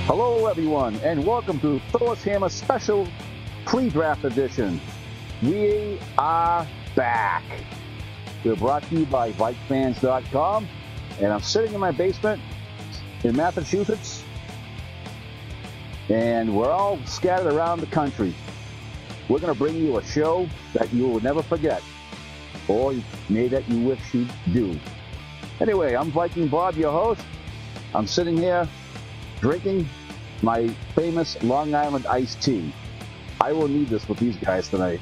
Hello, everyone, and welcome to ThorsHammer Special Pre-Draft Edition. We are back. We're brought to you by VikeFans.com, and I'm sitting in my basement in Massachusetts, and we're all scattered around the country. We're going to bring you a show that you will never forget, or maybe that you wish you do. Anyway, I'm Viking Bob, your host. I'm sitting here drinking my famous Long Island iced tea. I will need this with these guys tonight.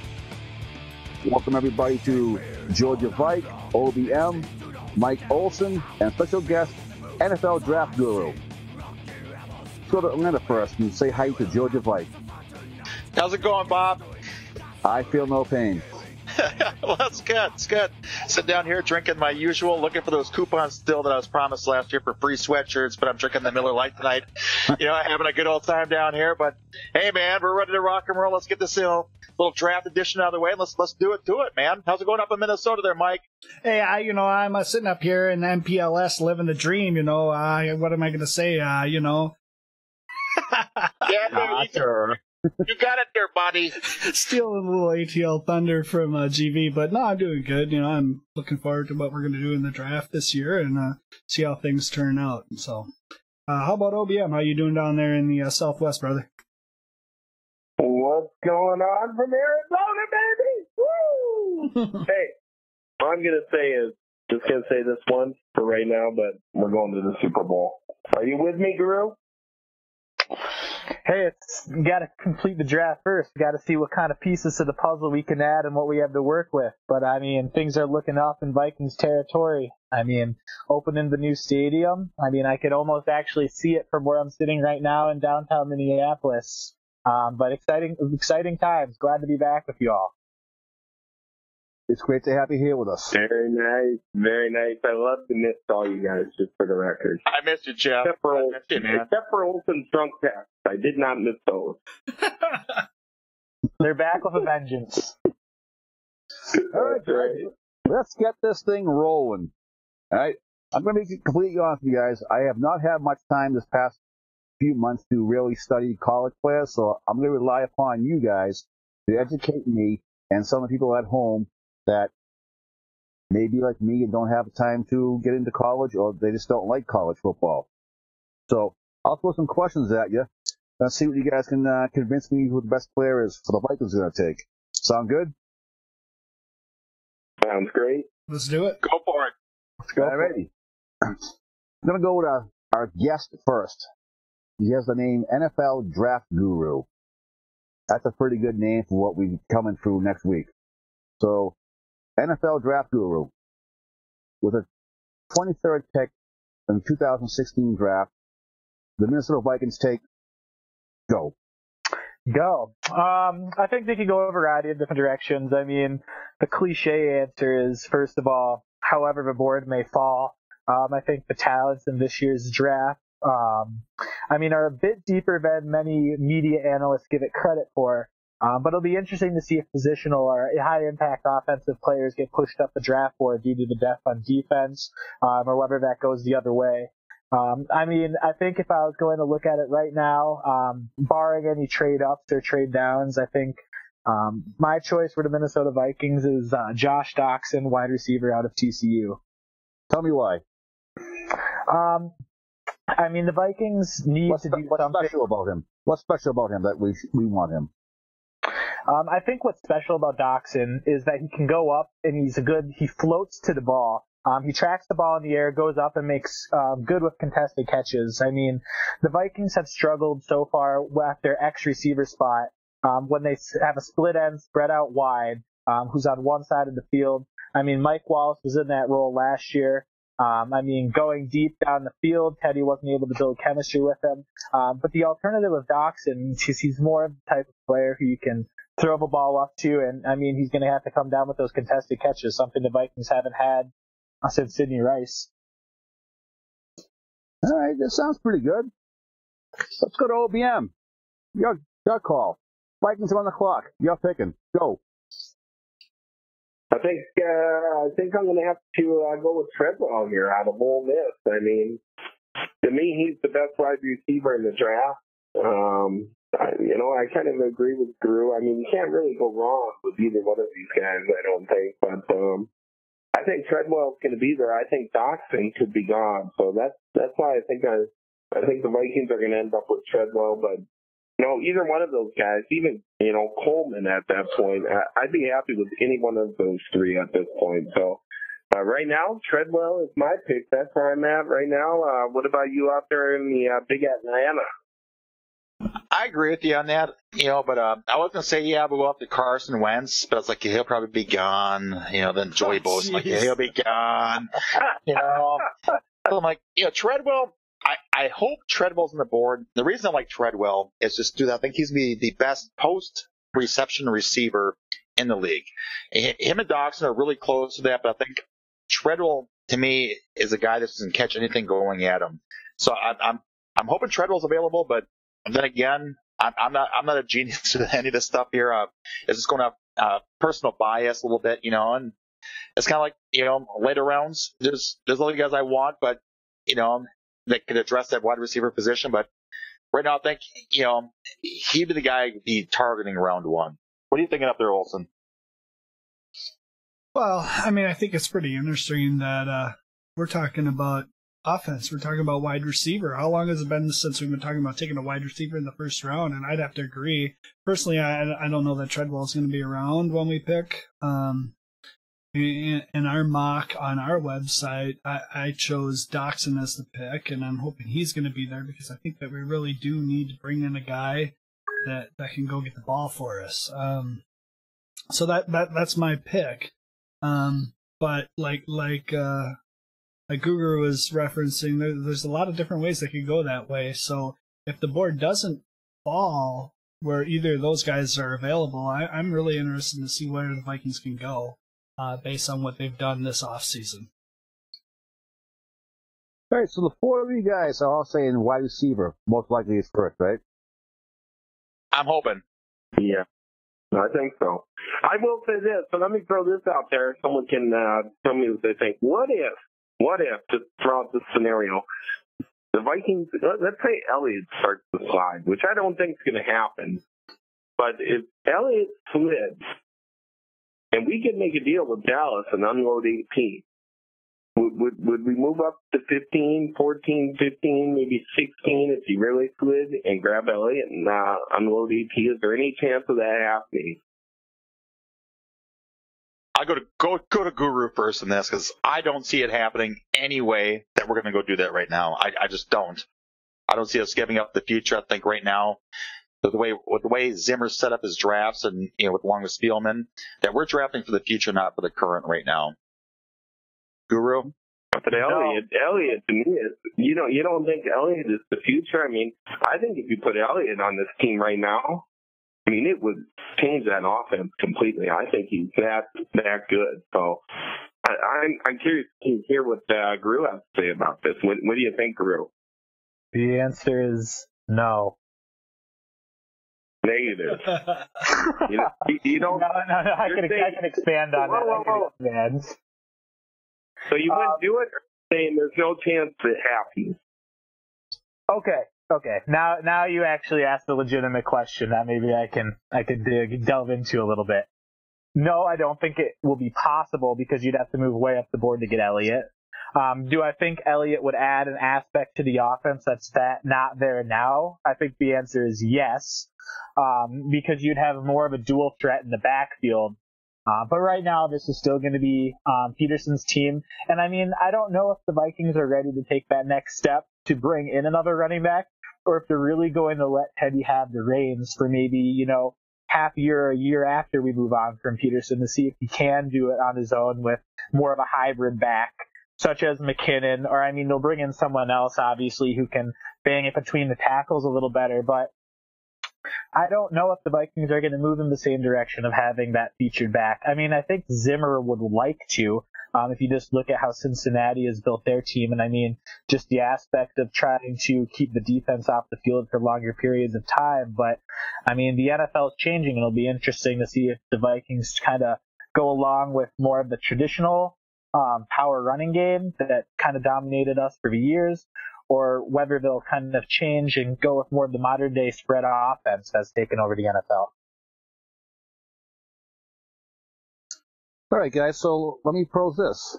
Welcome everybody to Georgia Vike, OBM, Mike Olson, and special guest, NFL Draft Guru. Let's go to Atlanta first and say hi to Georgia Vike. How's it going, Bob? I feel no pain. Well, that's good. It's good. Sitting down here drinking my usual, looking for those coupons still that I was promised last year for free sweatshirts, but I'm drinking the Miller Lite tonight. Having a good old time down here. But hey, man, we're ready to rock and roll. Let's get this little draft edition out of the way. Let's do it to it, man. How's it going up in Minnesota there, Mike? Hey, I'm sitting up here in MPLS living the dream. What am I going to say? Yeah, sure. You got it there, buddy. Stealing a little ATL thunder from GV, but no, I'm doing good. I'm looking forward to what we're going to do in the draft this year and see how things turn out. So, how about OBM? How you doing down there in the Southwest, brother? What's going on from Arizona, baby? Woo! Hey, all I'm going to say is, just going to say this once for right now, but we're going to the Super Bowl. Are you with me, Guru? Hey, you got to complete the draft first. We got to see what kind of pieces to the puzzle we can add and what we have to work with. But, things are looking up in Vikings territory. Opening the new stadium. I could almost actually see it from where I'm sitting right now in downtown Minneapolis. But exciting times. Glad to be back with you all. It's great to have you here with us. Very nice. Very nice. I love to miss all you guys, just for the record. I missed you, Jeff. Except for Olsen's drunk text. I did not miss those. They're back with a vengeance. All right, guys. Let's get this thing rolling. All right. I'm going to be completely honest with you guys. I have not had much time this past few months to really study college players, so I'm going to rely upon you guys to educate me and some of the people at home that may be like me and don't have time to get into college, or they just don't like college football. So I'll throw some questions at you. Let's see what you guys can convince me who the best player is for the Vikings are going to take. Sound good? Sounds great. Let's do it. Go for it. Let's go. All righty. I'm going to go with our guest first. He has the name NFL Draft Guru. That's a pretty good name for what we're coming through next week. So, NFL Draft Guru, with a 23rd pick in the 2016 draft, the Minnesota Vikings take go. Go. I think they could go a variety of different directions. The cliche answer is, first of all, however the board may fall, I think the talents in this year's draft, are a bit deeper than many media analysts give it credit for. But it'll be interesting to see if positional or high-impact offensive players get pushed up the draft board due to the depth on defense, or whether that goes the other way. I think if I was going to look at it right now, barring any trade-ups or trade-downs, I think my choice for the Minnesota Vikings is Josh Doctson, wide receiver out of TCU. Tell me why. The Vikings need to do something. What's special about him? What's special about him that we want him? I think what's special about Doctson is that he can go up and he floats to the ball. He tracks the ball in the air, goes up and makes good with contested catches. The Vikings have struggled so far with their X receiver spot when they have a split end spread out wide, who's on one side of the field. Mike Wallace was in that role last year. Going deep down the field, Teddy wasn't able to build chemistry with him. But the alternative of Doctson, he's more of the type of player who you can throw the ball up to, and he's going to have to come down with those contested catches, something the Vikings haven't had since Sidney Rice. All right, that sounds pretty good. Let's go to OBM. Your call. Vikings are on the clock. You're picking. Go. I think I'm going to have to go with Treadwell here out of Ole Miss. to me, he's the best wide receiver in the draft. I kind of agree with Drew. I mean, you can't really go wrong with either one of these guys, I don't think. But I think Treadwell's going to be there. I think Doxson could be gone. So that's why I think the Vikings are going to end up with Treadwell. But either one of those guys, even Coleman at that point, I'd be happy with any one of those three at this point. So. Right now, Treadwell is my pick. That's where I'm at right now. What about you out there in the big Atlanta? I agree with you on that, but I was going to say, we'll go up to Carson Wentz, but I was like, he'll probably be gone. Then Joey Bosa, like, he'll be gone. So I'm like, Treadwell, I hope Treadwell's on the board. The reason I like Treadwell is just I think he's the best post-reception receiver in the league. Him and Doxson are really close to that, but I think Treadwell, to me, is a guy that doesn't catch anything going at him. So I'm hoping Treadwell's available, but then again, I'm not a genius to any of this stuff here. It's just going to have personal bias a little bit, and it's kind of like later rounds. There's other guys I want, but that could address that wide receiver position. But right now, I think he'd be the guy to be targeting round one. What are you thinking up there, Olson? Well, I mean, I think it's pretty interesting that we're talking about offense. We're talking about wide receiver. How long has it been since we've been talking about taking a wide receiver in the first round? And I'd have to agree. Personally, I don't know that Treadwell is going to be around when we pick. In our mock on our website, I chose Doxson as the pick, and I'm hoping he's going to be there because I think that we really do need to bring in a guy that can go get the ball for us. So that's my pick. But like Guru was referencing, there's a lot of different ways that could go that way. So if the board doesn't fall where either of those guys are available, I'm really interested to see where the Vikings can go based on what they've done this offseason. All right, so the four of you guys are all saying wide receiver most likely is first, right? I'm hoping. Yeah, I think so. I will say this, so let me throw this out there. Someone can tell me what they think. What if, just throw out this scenario, the Vikings, let's say Elliott starts to slide, which I don't think is going to happen. But if Elliott slides, and we could make a deal with Dallas and unload AP, would we move up to 15, 14, 15, maybe 16 if he really slid and grab Elliott and unload AP? Is there any chance of that happening? I go to Guru first in this because I don't see it happening anyway that we're going to go do that right now. I just don't. I don't see us giving up the future. I think right now, with the way Zimmer set up his drafts and along with Spielman, that we're drafting for the future, not for the current right now. Guru? But Elliott to me is, you don't think Elliott is the future? I mean, I think if you put Elliott on this team right now, I mean, it would change that offense completely. I think he's that good. So I'm curious to hear what Gru has to say about this. What do you think, Gru? The answer is no. Negative. you don't. No. I can expand on that. Man. So you wouldn't do it, or saying there's no chance it happens? Okay. Now you actually asked a legitimate question that maybe I could delve into a little bit. No, I don't think it will be possible because you'd have to move way up the board to get Elliott. Do I think Elliott would add an aspect to the offense that's not there now? I think the answer is yes, because you'd have more of a dual threat in the backfield. But right now, this is still going to be Peterson's team. And I mean, I don't know if the Vikings are ready to take that next step to bring in another running back, or if they're really going to let Teddy have the reins for maybe, half year or a year after we move on from Peterson to see if he can do it on his own with more of a hybrid back, such as McKinnon, or I mean, they'll bring in someone else, obviously, who can bang it between the tackles a little better, but I don't know if the Vikings are going to move in the same direction of having that featured back. I mean, I think Zimmer would like to, if you just look at how Cincinnati has built their team, and I mean, just the aspect of trying to keep the defense off the field for longer periods of time. But, I mean, the NFL is changing, and it'll be interesting to see if the Vikings kind of go along with more of the traditional power running game that kind of dominated us for years, or whether they'll kind of change and go with more of the modern day spread offense that's taken over the NFL. All right, guys, so let me pose this.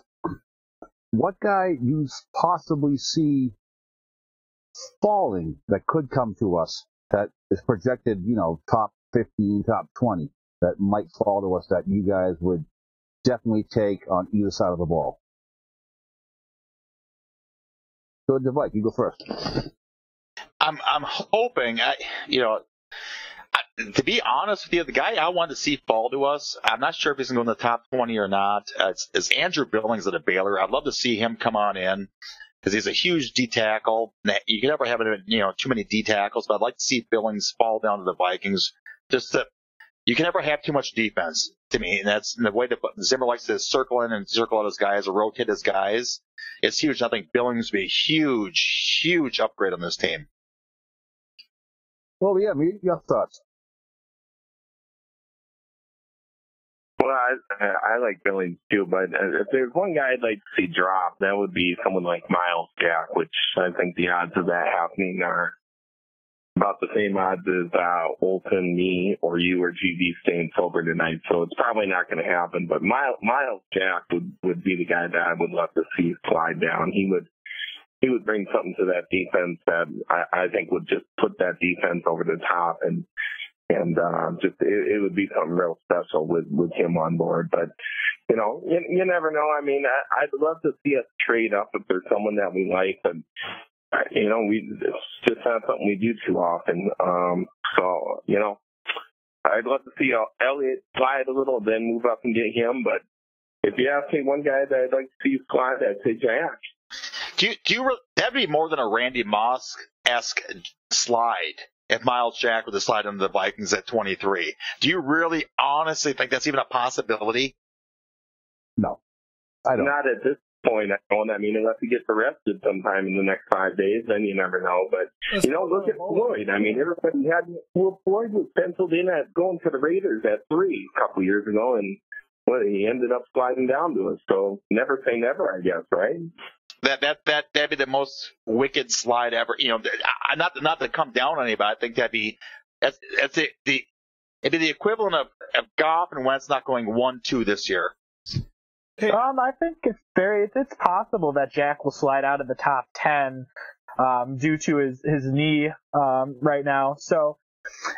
What guy you possibly see falling that could come to us that is projected, top 15, top 20, that might fall to us that you guys would definitely take on either side of the ball? Go to Mike, you go first. I'm hoping, to be honest with you, the guy I want to see fall to us, I'm not sure if he's going to go in the top 20 or not. It's Andrew Billings at a Baylor. I'd love to see him come on in because he's a huge D tackle. You can never have too many D tackles, but I'd like to see Billings fall down to the Vikings. Just that you can never have too much defense to me, and that's the way that Zimmer likes to circle in and circle out his guys or rotate his guys. It's huge. I think Billings would be a huge, huge upgrade on this team. Well, yeah, your thoughts. Well, I like Billings too, but if there's one guy I'd like to see drop, that would be someone like Miles Jack, which I think the odds of that happening are about the same odds as Olsen, me, or you or GV staying sober tonight. So it's probably not going to happen. But Miles Jack would be the guy that I would love to see slide down. He would bring something to that defense that I think would just put that defense over the top, and just it would be something real special with him on board. But you never know. I mean, I'd love to see us trade up if there's someone that we like, but it's just not something we do too often. So I'd love to see Elliott slide a little, then move up and get him. But if you ask me one guy that I'd like to see slide, I'd say Jack. That'd be more than a Randy Moss-esque slide if Miles Jack were to slide into the Vikings at 23. Do you really honestly think that's even a possibility? No, I don't. Not at this point. I mean, unless he gets arrested sometime in the next 5 days, then you never know. But, look at Floyd. I mean, everybody Floyd was penciled in at going to the Raiders at 3 a couple years ago, and he ended up sliding down to us. So never say never, I guess, right? That'd be the most wicked slide ever. Not to come down on anybody. I think it'd be the equivalent of Goff and Wentz not going 1-2 this year. I think it's possible that Jack will slide out of the top 10 due to his knee right now. So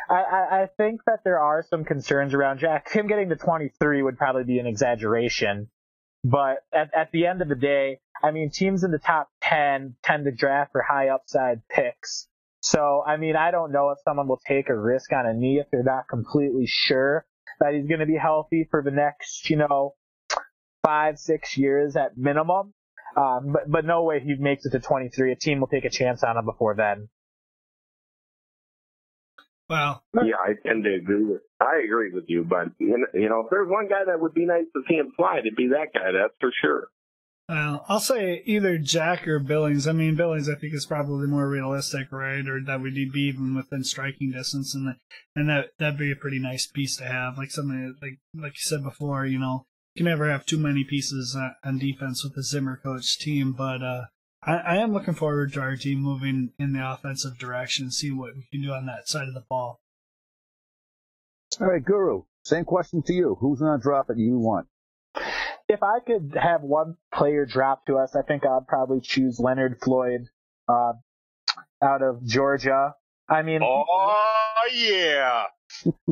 I think that there are some concerns around Jack. Him getting to 23 would probably be an exaggeration. But at the end of the day, I mean, teams in the top 10 tend to draft for high upside picks. So, I mean, I don't know if someone will take a risk on a knee if they're not completely sure that he's going to be healthy for the next, 5-6 years at minimum. But no way he makes it to 23. A team will take a chance on him before then. Wow. Yeah, I tend to agree with you, but if there's one guy that would be nice to see him slide, it'd be that guy, that's for sure. Well, I'll say either Jack or Billings. I mean, Billings I think is probably more realistic, right? Or that would be even within striking distance, and that'd be a pretty nice piece to have. Like something like you said before, you can never have too many pieces on defense with a Zimmer coach team, but I am looking forward to our team moving in the offensive direction, see what we can do on that side of the ball. All right, Guru, same question to you. Who's going to drop it you want? If I could have one player drop to us, I think I'd probably choose Leonard Floyd out of Georgia. I mean, oh, yeah.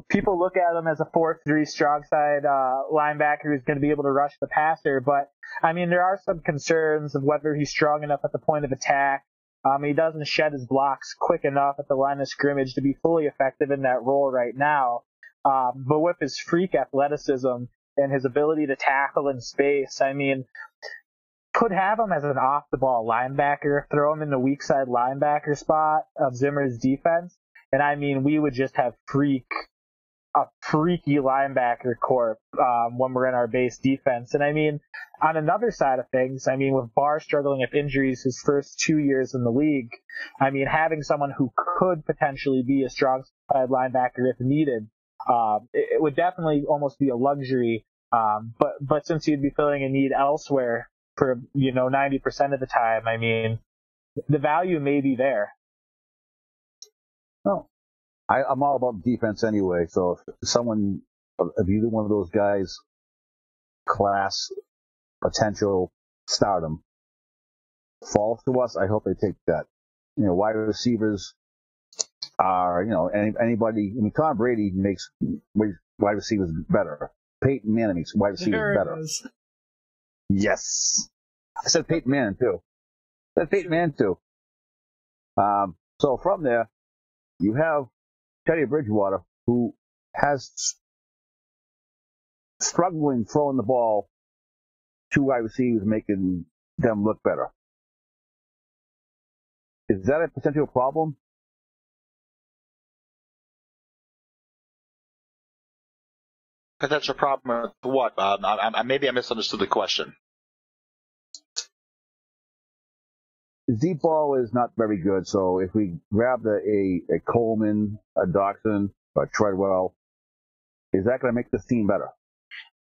People look at him as a 4-3 strong side linebacker who's going to be able to rush the passer, but I mean, there are some concerns of whether he's strong enough at the point of attack. He doesn't shed his blocks quick enough at the line of scrimmage to be fully effective in that role right now. But with his freak athleticism and his ability to tackle in space, I mean, could have him as an off-the-ball linebacker, throw him in the weak side linebacker spot of Zimmer's defense, and I mean, we would just have a freaky linebacker corps when we're in our base defense. And I mean, on another side of things, I mean, with Barr struggling with injuries his first 2 years in the league, I mean, having someone who could potentially be a strong side linebacker if needed, it would definitely almost be a luxury. But since you'd be filling a need elsewhere for 90% of the time, I mean, the value may be there. No, I'm all about defense anyway. So if either one of those guys, class, potential stardom, falls to us, I hope they take that. Wide receivers are, anybody. I mean, Tom Brady makes wide receivers better. Peyton Manning makes wide receivers better. Yes. I said Peyton Manning too. So from there, you have Teddy Bridgewater, who has struggling throwing the ball to wide receivers, making them look better. Is that a potential problem? Potential problem with what, Bob? Maybe I misunderstood the question. The deep ball is not very good, so if we grabbed a Coleman, a Dotson, a Treadwell, is that going to make this team better?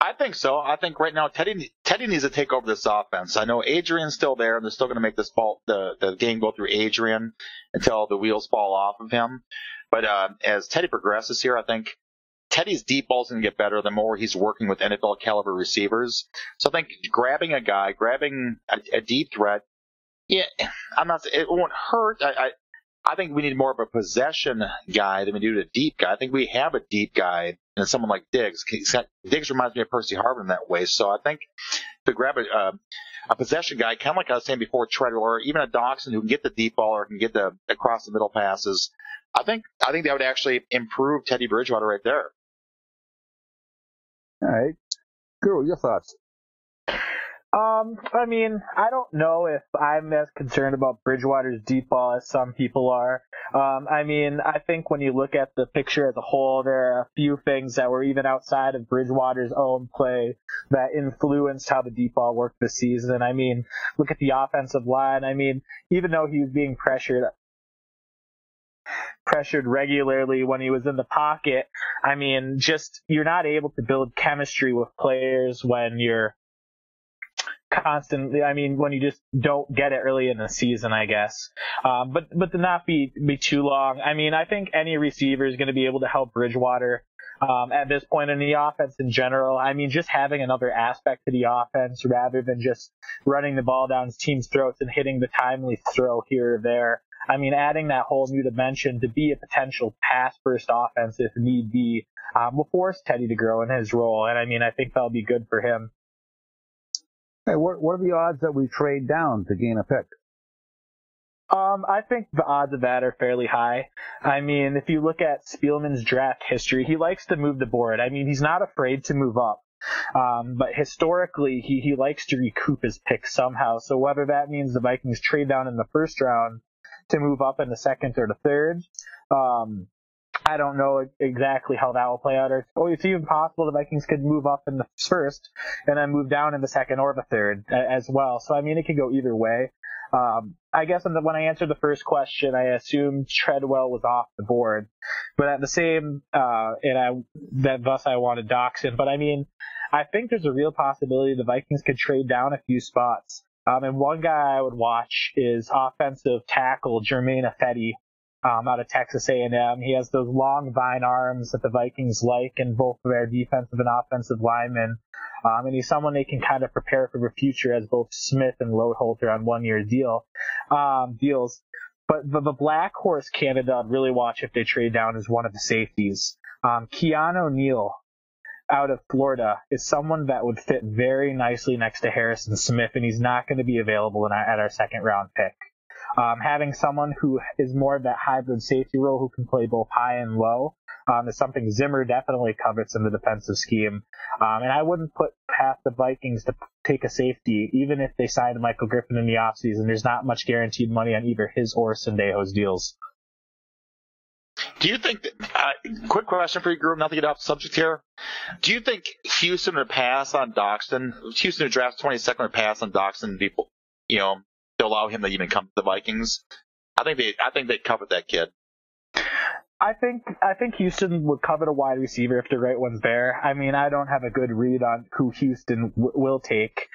I think so. I think right now Teddy needs to take over this offense. I know Adrian's still there, and they're still going to make this ball the game go through Adrian until the wheels fall off of him. But as Teddy progresses here, I think Teddy's deep ball's going to get better the more he's working with NFL caliber receivers. So I think grabbing a deep threat, yeah, it won't hurt. I think we need more of a possession guy than we do a deep guy. I think we have a deep guy and someone like Diggs. Diggs reminds me of Percy Harvin in that way. So I think to grab a possession guy, kind of like I was saying before, Treadwell, or even a Dotson who can get the deep ball or can get the across the middle passes, I think that would actually improve Teddy Bridgewater right there. All right. Guru, your thoughts? I mean, I don't know if I'm as concerned about Bridgewater's deep ball as some people are. I mean, I think when you look at the picture as a whole, there are a few things that were even outside of Bridgewater's own play that influenced how the deep ball worked this season. I mean, look at the offensive line. I mean, even though he was being pressured regularly when he was in the pocket, I mean, just you're not able to build chemistry with players when you're constantly, I mean, when you just don't get it early in the season, I guess. But to not be too long, I mean, I think any receiver is going to be able to help Bridgewater at this point in the offense in general. I mean, just having another aspect to the offense rather than just running the ball down team's throats and hitting the timely throw here or there. I mean, adding that whole new dimension to be a potential pass-first offense if need be will force Teddy to grow in his role. And I mean, I think that'll be good for him. Hey, what are the odds that we trade down to gain a pick? I think the odds of that are fairly high. I mean, if you look at Spielman's draft history, he likes to move the board. I mean, he's not afraid to move up. But historically, he likes to recoup his picks somehow. So whether that means the Vikings trade down in the first round to move up in the second or the third, I don't know exactly how that will play out. Or it's even possible the Vikings could move up in the first and then move down in the second or the third as well. So, I mean, it could go either way. I guess when I answered the first question, I assumed Treadwell was off the board. But at the same, thus I wanted Dotson. But, I mean, I think there's a real possibility the Vikings could trade down a few spots. And one guy I would watch is offensive tackle Germain Ifedi. Out of Texas A&M. He has those long vine arms that the Vikings like in both their defensive and offensive linemen. And he's someone they can kind of prepare for the future as both Smith and Loadholter on 1-year deals. But the black horse candidate I'd really watch if they trade down is one of the safeties. Keanu Neal out of Florida is someone that would fit very nicely next to Harrison Smith, and he's not going to be available at our second round pick. Having someone who is more of that hybrid safety role who can play both high and low is something Zimmer definitely covets in the defensive scheme. And I wouldn't put past the Vikings to take a safety, even if they signed Michael Griffin in the offseason. There's not much guaranteed money on either his or Sendejo's deals. Do you think, quick question for you, Groom, not to get off the subject here. Do you think Houston would pass on Dotson? Houston would draft 22nd would pass on Dotson, to allow him to even come to the Vikings? I think they covered that kid. I think Houston would covet a wide receiver if the right one's there. I mean, I don't have a good read on who Houston will take.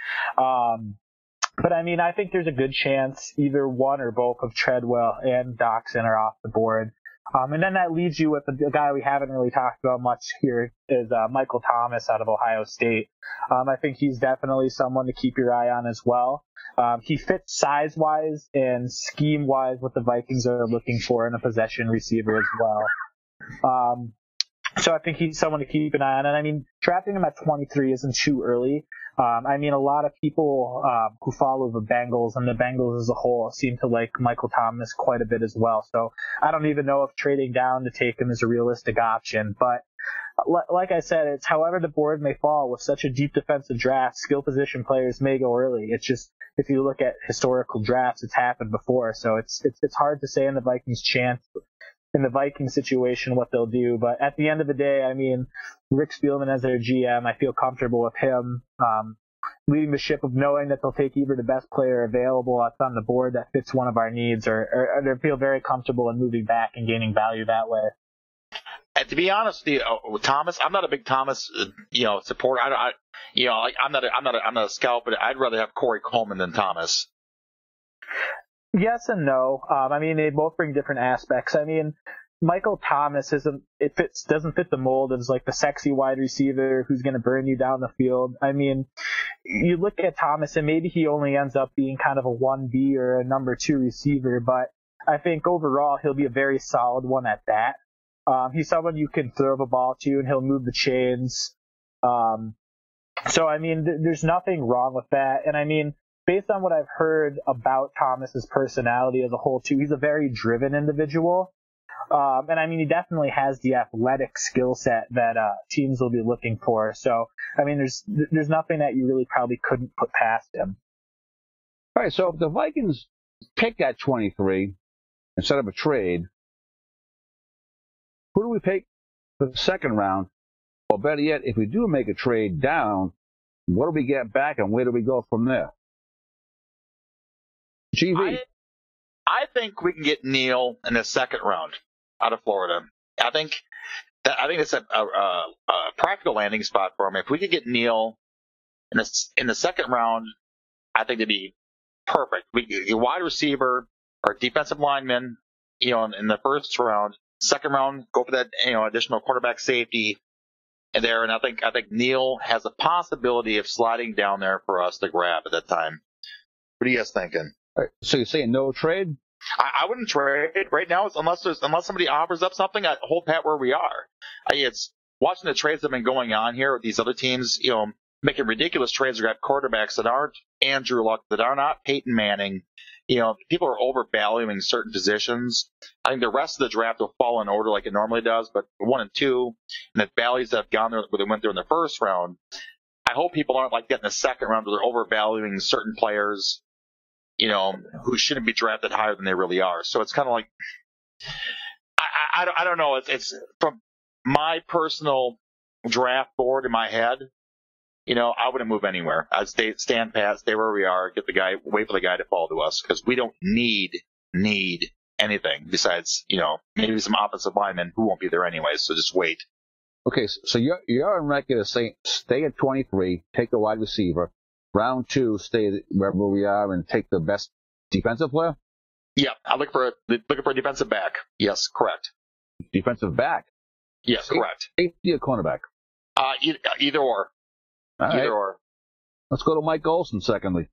But I mean, I think there's a good chance either one or both of Treadwell and Doxson are off the board. And then that leaves you with a guy we haven't really talked about much here is Michael Thomas out of Ohio State. I think he's definitely someone to keep your eye on as well. He fits size-wise and scheme-wise what the Vikings are looking for in a possession receiver as well. So I think he's someone to keep an eye on. And I mean, drafting him at 23 isn't too early. I mean, a lot of people who follow the Bengals and the Bengals as a whole seem to like Michael Thomas quite a bit as well. So I don't even know if trading down to take him is a realistic option. But like I said, it's however the board may fall with such a deep defensive draft, skill position players may go early. It's just, if you look at historical drafts, it's happened before. So it's hard to say in the Vikings situation what they'll do. But at the end of the day, I mean, Rick Spielman as their GM, I feel comfortable with him leading the ship of knowing that they'll take either the best player available that's on the board that fits one of our needs, or they feel very comfortable in moving back and gaining value that way. And to be honest with you, with Thomas, I'm not a big Thomas, supporter. I'm not a scout, but I'd rather have Corey Coleman than Thomas. Yes and no. I mean, they both bring different aspects. I mean, Michael Thomas doesn't fit the mold as like the sexy wide receiver who's going to burn you down the field. I mean, you look at Thomas and maybe he only ends up being kind of a 1B or a number 2 receiver, but I think overall he'll be a very solid one at that. He's someone you can throw the ball to and he'll move the chains. So I mean, there's nothing wrong with that. And I mean, based on what I've heard about Thomas's personality as a whole too, he's a very driven individual. And I mean, he definitely has the athletic skill set that teams will be looking for. So, I mean, there's nothing that you really probably couldn't put past him. All right, so if the Vikings pick at 23 and set up a trade, who do we pick for the second round? Or better yet, if we do make a trade down, what do we get back and where do we go from there? GV. I think we can get Neal in the second round out of Florida. I think it's a practical landing spot for him. If we could get Neal in the second round, I think it'd be perfect. We get a wide receiver or defensive lineman, in the first round. Second round, go for that, additional quarterback safety in there. And I think Neal has a possibility of sliding down there for us to grab at that time. What are you guys thinking? All right, so you're saying no trade? I wouldn't trade right now unless somebody offers up something. I hold pat where we are. It's watching the trades that have been going on here with these other teams, making ridiculous trades to grab quarterbacks that aren't Andrew Luck, that are not Peyton Manning. People are overvaluing certain positions. I think the rest of the draft will fall in order like it normally does, but 1 and 2, and the values that have gone there where they went there in the first round, I hope people aren't like that in the second round where they're overvaluing certain players, who shouldn't be drafted higher than they really are. So it's kind of like, I don't know. It's from my personal draft board in my head. I wouldn't move anywhere. I'd stand pat, stay where we are, wait for the guy to fall to us, because we don't need anything besides, maybe some offensive linemen who won't be there anyway. So just wait. Okay, so you're on record as saying stay at 23, take the wide receiver. Round 2, stay wherever we are and take the best defensive player? Yeah, I'm looking for a defensive back. Yes, correct. Defensive back? Yes, correct. Safety or cornerback? Either or. All right. Either or. Let's go to Mike Olson, secondly.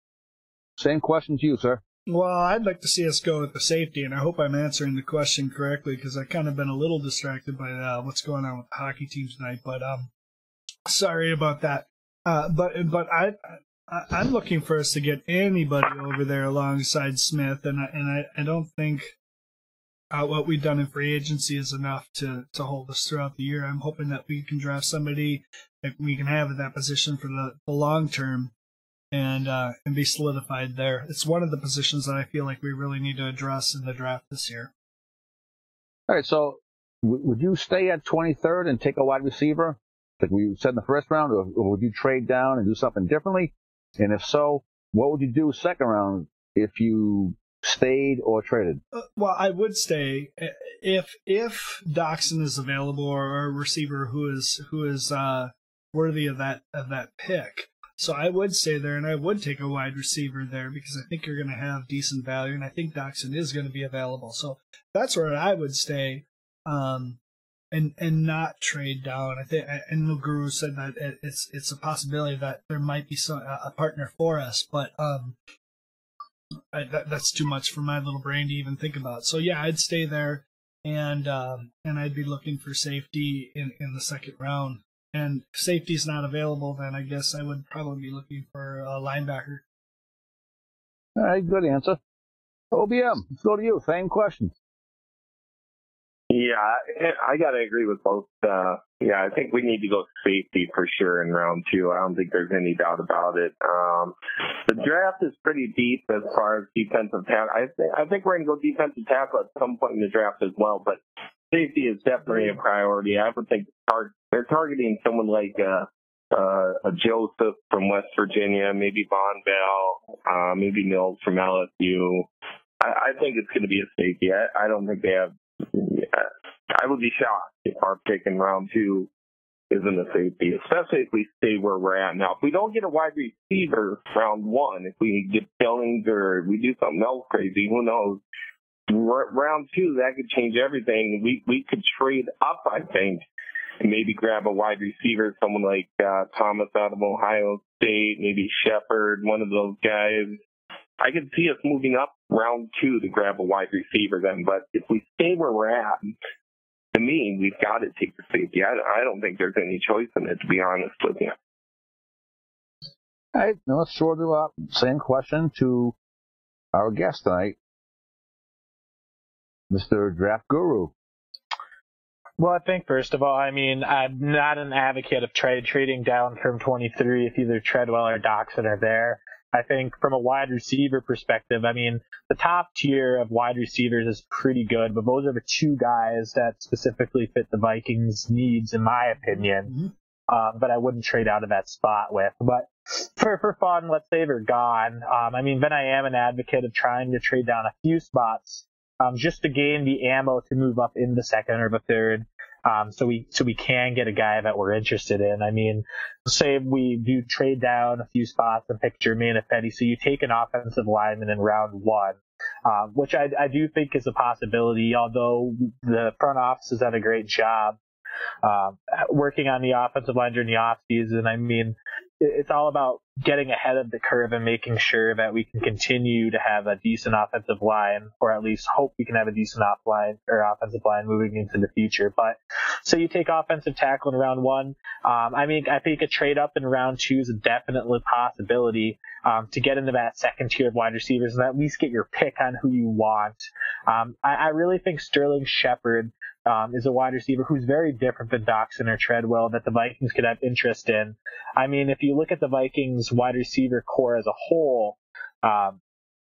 Same question to you, sir. Well, I'd like to see us go with the safety, and I hope I'm answering the question correctly because I've kind of been a little distracted by what's going on with the hockey team tonight. But sorry about that. But I'm looking for us to get anybody over there alongside Smith, and I don't think what we've done in free agency is enough to hold us throughout the year. I'm hoping that we can draft somebody that we can have at that position for the long term and be solidified there. It's one of the positions that I feel like we really need to address in the draft this year. All right, so would you stay at 23rd and take a wide receiver, like we said in the first round, or would you trade down and do something differently? And if so, what would you do second round if you stayed or traded? Well, I would stay if Doxson is available or a receiver who is worthy of that pick. So I would stay there, and I would take a wide receiver there because I think you're going to have decent value, and I think Doxson is going to be available. So that's where I would stay, and not trade down. I think, and the Guru said that it's a possibility that there might be a partner for us, but that's too much for my little brain to even think about. So yeah, I'd stay there, and I'd be looking for safety in the second round. And if safety's not available, then I guess I would probably be looking for a linebacker. All right, good answer. OBM, let's go to you. Same question. Yeah, I got to agree with both. I think we need to go safety for sure in round 2. I don't think there's any doubt about it. The draft is pretty deep as far as defensive tackle. I think we're going to go defensive tackle at some point in the draft as well, but safety is definitely a priority. I would think they're targeting someone like a Joseph from West Virginia, maybe Von Bell, maybe Mills from LSU. I think it's going to be a safety. I don't think they have. I would be shocked if our pick in round 2 isn't a safety, especially if we stay where we're at now. If we don't get a wide receiver round 1, if we get Billings or we do something else crazy, who knows? Round 2, that could change everything. We could trade up, I think, and maybe grab a wide receiver, someone like Thomas out of Ohio State, maybe Shepard, one of those guys. I could see us moving up round 2 to grab a wide receiver then. But if we stay where we're at, to me, we've got to take the safety. I don't think there's any choice in it, to be honest with you. All right, now let's sort it up. Same question to our guest tonight, Mr. Draft Guru. Well, I think, first of all, I mean, I'm not an advocate of trading down from 23 if either Treadwell or Doxson are there. I think from a wide receiver perspective, I mean, the top tier of wide receivers is pretty good, but those are the 2 guys that specifically fit the Vikings' needs, in my opinion. But I wouldn't trade out of that spot with. But for fun, let's say they're gone. I mean, then I am an advocate of trying to trade down a few spots, just to gain the ammo to move up in the second or the third. So we can get a guy that we're interested in. I mean, say we do trade down a few spots and pick Jermaine Ifedi, so you take an offensive lineman in round 1, which I do think is a possibility, although the front office has done a great job working on the offensive line during the offseason. I mean, it's all about getting ahead of the curve and making sure that we can continue to have a decent offensive line, or at least hope we can have a decent offensive line moving into the future. But so you take offensive tackle in round 1. I mean, I think a trade up in round 2 is a definite possibility to get into that second tier of wide receivers and at least get your pick on who you want. I really think Sterling Shepard is a wide receiver who's very different than Doxson or Treadwell that the Vikings could have interest in. I mean, if you look at the Vikings wide receiver core as a whole,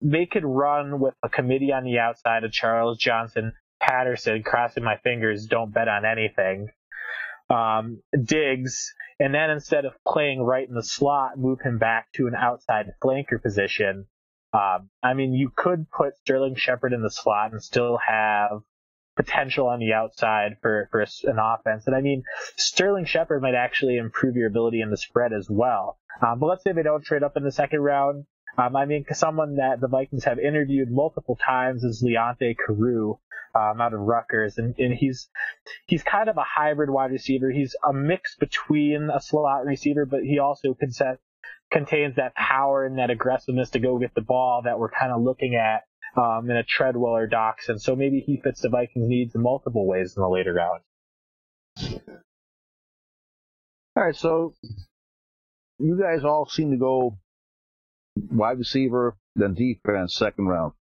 they could run with a committee on the outside of Charles Johnson, Patterson, crossing my fingers, don't bet on anything, Diggs, and then instead of playing right in the slot, move him back to an outside flanker position. I mean, you could put Sterling Shepard in the slot and still have potential on the outside for an offense. And I mean, Sterling Shepard might actually improve your ability in the spread as well. But let's say they don't trade up in the second round. I mean, someone that the Vikings have interviewed multiple times is Leonte Carew out of Rutgers. And he's kind of a hybrid wide receiver. He's a mix between a slot receiver, but he also contains that power and that aggressiveness to go get the ball that we're kind of looking at in a Treadwell or Doxson. So maybe he fits the Vikings' needs in multiple ways in the later rounds. All right, so you guys all seem to go wide receiver, then defense, second round.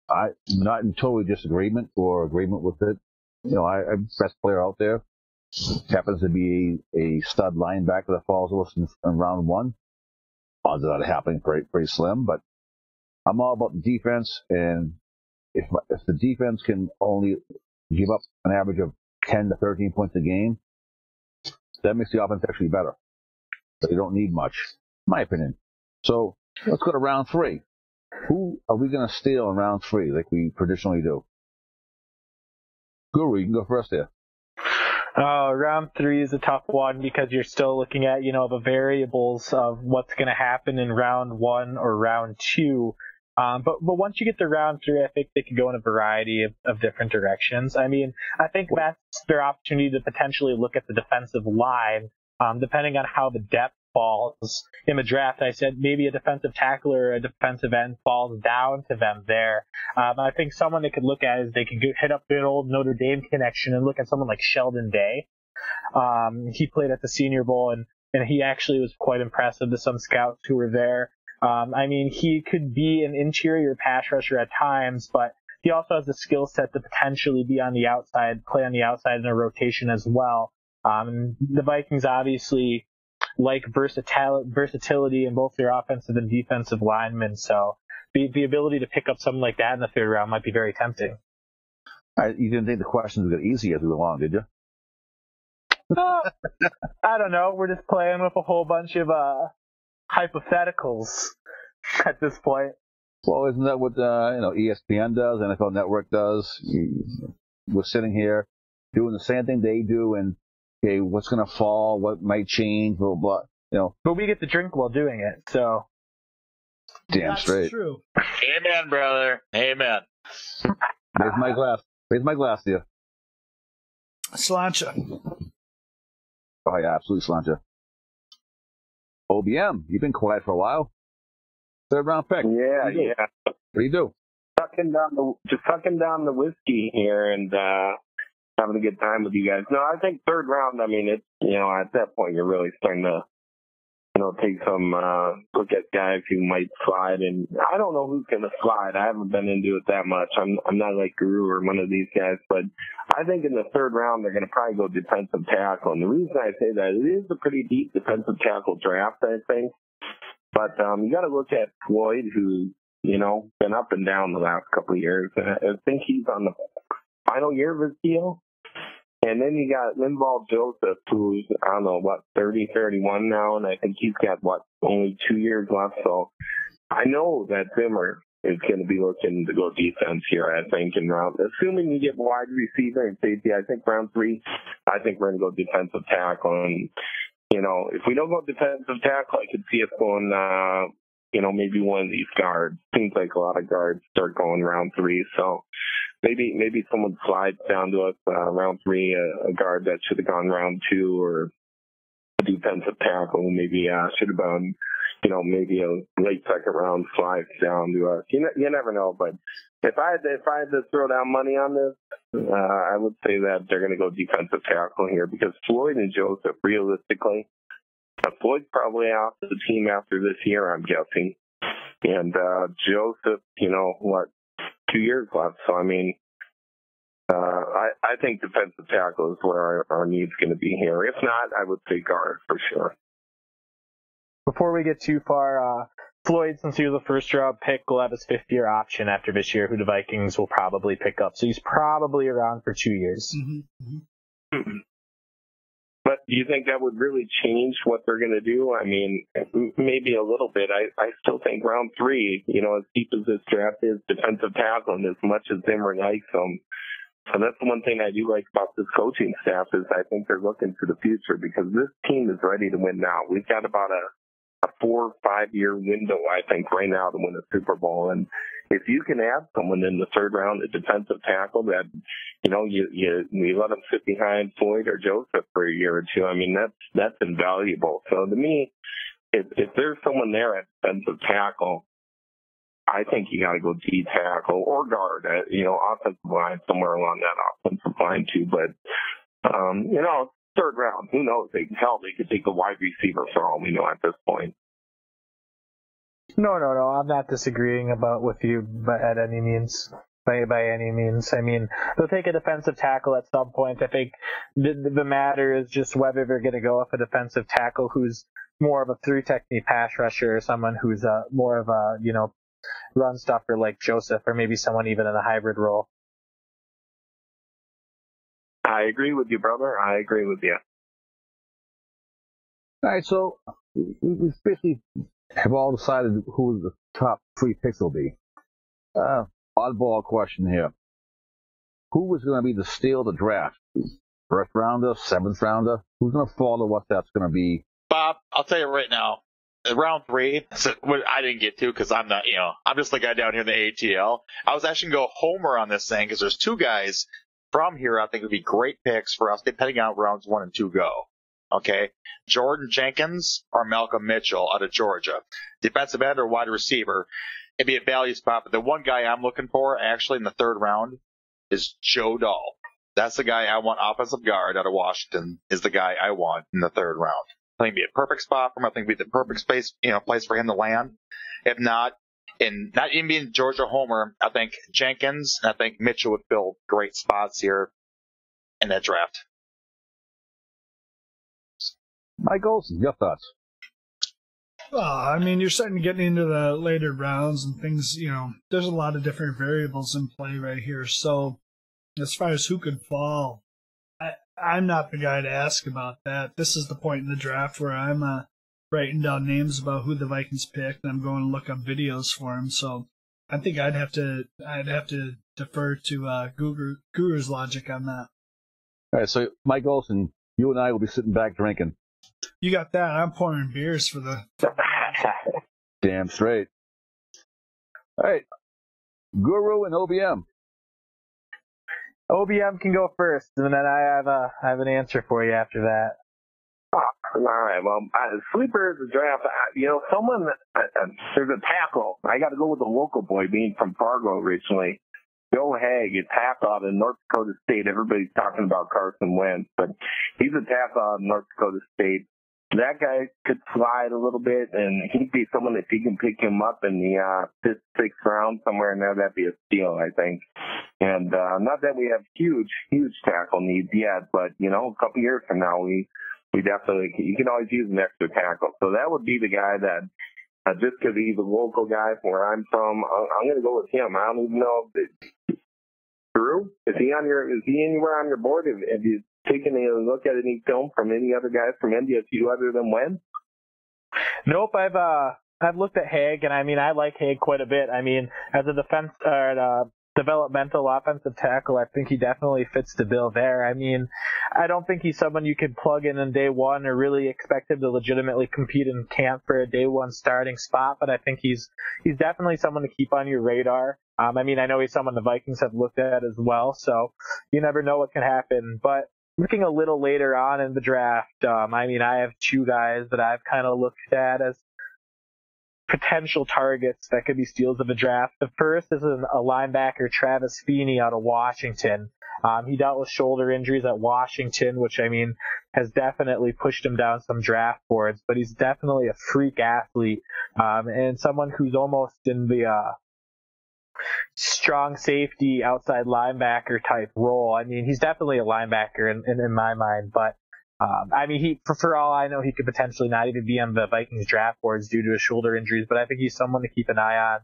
I'm not in total disagreement or agreement with it. You know, I'm best player out there. Happens to be a stud linebacker that falls to us in round 1. Odds of that happening pretty slim, but I'm all about the defense, and if the defense can only give up an average of 10 to 13 points a game, that makes the offense actually better. But they don't need much, in my opinion. So let's go to round 3. Who are we going to steal in round 3 like we traditionally do? Guru, you can go first there. Round 3 is a tough one because you're still looking at, the variables of what's going to happen in round 1 or round 2. But once you get to round 3, I think they could go in a variety of different directions. I mean, I think that's their opportunity to potentially look at the defensive line, depending on how the depth falls. In the draft, I said maybe a defensive tackle or a defensive end falls down to them there. I think someone they could look at is they could hit up the old Notre Dame connection and look at someone like Sheldon Day. He played at the Senior Bowl, and he actually was quite impressive to some scouts who were there. I mean, he could be an interior pass rusher at times, but he also has the skill set to potentially be on the outside, play on the outside in a rotation as well. The Vikings obviously like versatility in both their offensive and defensive linemen, so the ability to pick up something like that in the 3rd round might be very tempting. You didn't think the questions would get easier as we went along, did you? I don't know. We're just playing with a whole bunch of hypotheticals at this point. Well, isn't that what ESPN does, NFL Network does? We're sitting here doing the same thing they do, and okay, what's going to fall, what might change, blah, blah, blah. But we get to drink while doing it, so. Damn That's straight. True. Amen, brother. Amen. Raise my glass. Raise my glass to you. Slancha. Oh, yeah, absolutely, Slancha. OBM, you've been quiet for a while. 3rd round pick. Yeah. What do you do? Sucking down the whiskey here and having a good time with you guys. No, I think 3rd round, I mean, it's, at that point you're really starting to, take some look at guys who might slide. And I don't know who's going to slide. I haven't been into it that much. I'm not like Guru or one of these guys, but I think in the 3rd round they're going to probably go defensive tackle. And the reason I say that, it is a pretty deep defensive tackle draft, I think. But you got to look at Floyd, who's, been up and down the last couple of years. I think he's on the final year of his deal. And then you got Linval Joseph, who's, 30, 31 now, and I think he's got, only 2 years left. So I know that Zimmer is going to be looking to go defense here, I think, in round. Assuming you get wide receiver and safety, I think round 3, I think we're going to go defensive tackle. And, if we don't go defensive tackle, I could see us going, maybe one of these guards. Seems like a lot of guards start going round 3, so maybe someone slides down to us round 3, a guard that should have gone round 2, or a defensive tackle maybe should have gone, maybe a late 2nd round slides down to us. You never know, but if I had to throw down money on this, I would say that they're going to go defensive tackle here, because Floyd and Joseph, realistically, Floyd's probably out of the team after this year, I'm guessing. And Joseph, 2 years left. So, I mean, I think defensive tackle is where our need's going to be here. If not, I would say guard for sure. Before we get too far, Floyd, since he was a 1st round pick, will have his 5th-year option after this year, who the Vikings will probably pick up. So he's probably around for 2 years. Mm-hmm. But do you think that would really change what they're going to do? I mean, maybe a little bit. I still think round 3, as deep as this draft is, defensive tackle, and as much as Zimmer likes them. So that's the one thing I do like about this coaching staff, is I think they're looking to the future, because this team is ready to win now. We've got about a 4 or 5 year window, I think, right now to win a Super Bowl. And if you can add someone in the 3rd round, a defensive tackle that, you let them sit behind Floyd or Joseph for a year or 2, I mean, that's invaluable. So to me, if there's someone there at defensive tackle, I think you got to go D tackle or guard, offensive line, somewhere along that offensive line too. But, 3rd round, who knows? They could take a wide receiver for all we know at this point. No, I'm not disagreeing with you, but at any means. By any means. I mean, they'll take a defensive tackle at some point. I think the matter is just whether they're going to go with a defensive tackle who's more of a 3-technique pass rusher, or someone who's more of a, run stuffer like Joseph, or maybe someone even in a hybrid role. I agree with you, brother. I agree with you. All right, so we basically have all decided who the top 3 picks will be. Oddball question here. Who was going to be the steal of the draft? First rounder, seventh rounder? Who's going to follow what that's going to be? Bob, I'll tell you right now. Round 3, so what I didn't get to because I'm not, I'm just the guy down here in the ATL. I was actually going to go homer on this thing because there's 2 guys from here I think would be great picks for us depending on rounds 1 and 2 go. Okay? Jordan Jenkins or Malcolm Mitchell out of Georgia. Defensive end or wide receiver. It'd be a value spot, but the one guy I'm looking for actually in the 3rd round is Joe Dahl. That's the guy I want, offensive guard out of Washington, is the guy I want in the 3rd round. I think it'd be a perfect spot for him. I think it'd be the perfect place for him to land. If not, in not even being Georgia homer, I think Jenkins and I think Mitchell would fill great spots here in that draft. Mike Olson, your thoughts? Well, I mean, you're starting to get into the later rounds and things, there's a lot of different variables in play right here. So as far as who could fall, I'm not the guy to ask about that. This is the point in the draft where I'm writing down names about who the Vikings picked, and I'm going to look up videos for them. So I think I'd have to defer to Guru's logic on that. All right, so Mike Olson, you and I will be sitting back drinking. You got that. I'm pouring beers for the... Damn straight. All right, Guru and OBM. OBM can go first, and then I have an answer for you after that. Oh, all right. Well, sleeper is the draft. Someone there's a tackle. I got to go with the local boy, being from Fargo originally. Joe Haig, a tackle out of North Dakota State. Everybody's talking about Carson Wentz, but he's a tackle out of North Dakota State. That guy could slide a little bit, and he'd be someone if he can pick him up in the 5th, 6th round, somewhere in there, that'd be a steal, I think. And not that we have huge tackle needs yet, but, a couple years from now, we definitely, you can always use an extra tackle. So that would be the guy that, just because he's a local guy from where I'm from, I'm going to go with him. I don't even know if Drew, is he anywhere on your board? Have you taken a look at any film from any other guys from NDSU other than Wentz? Nope, I've looked at Haig, and I like Haig quite a bit. As a defense or developmental offensive tackle, I think he definitely fits the bill there. I don't think he's someone you could plug in day one or really expect him to legitimately compete in camp for a day one starting spot, but I think he's definitely someone to keep on your radar. I know he's someone the Vikings have looked at as well, so you never know what can happen. But looking a little later on in the draft, I have 2 guys that I've kind of looked at as potential targets that could be steals of the draft. The first is a linebacker, Travis Feeney out of Washington. He dealt with shoulder injuries at Washington, which has definitely pushed him down some draft boards, but he's definitely a freak athlete, and someone who's almost in the strong safety outside linebacker type role. He's definitely a linebacker in my mind, but he, for all I know, he could potentially not even be on the Vikings draft boards due to his shoulder injuries, but I think he's someone to keep an eye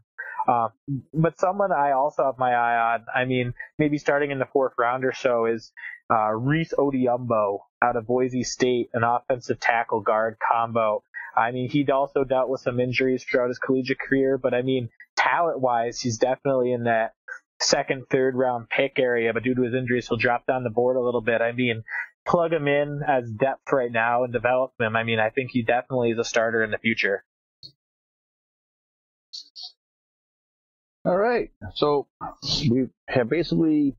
on. But someone I also have my eye on, maybe starting in the 4th round or so, is Reese Odiumbo out of Boise State, an offensive tackle guard combo. He'd also dealt with some injuries throughout his collegiate career, but talent-wise, he's definitely in that 2nd, 3rd round pick area, but due to his injuries, he'll drop down the board a little bit. Plug him in as depth right now and develop him. I think he definitely is a starter in the future. All right. So we have basically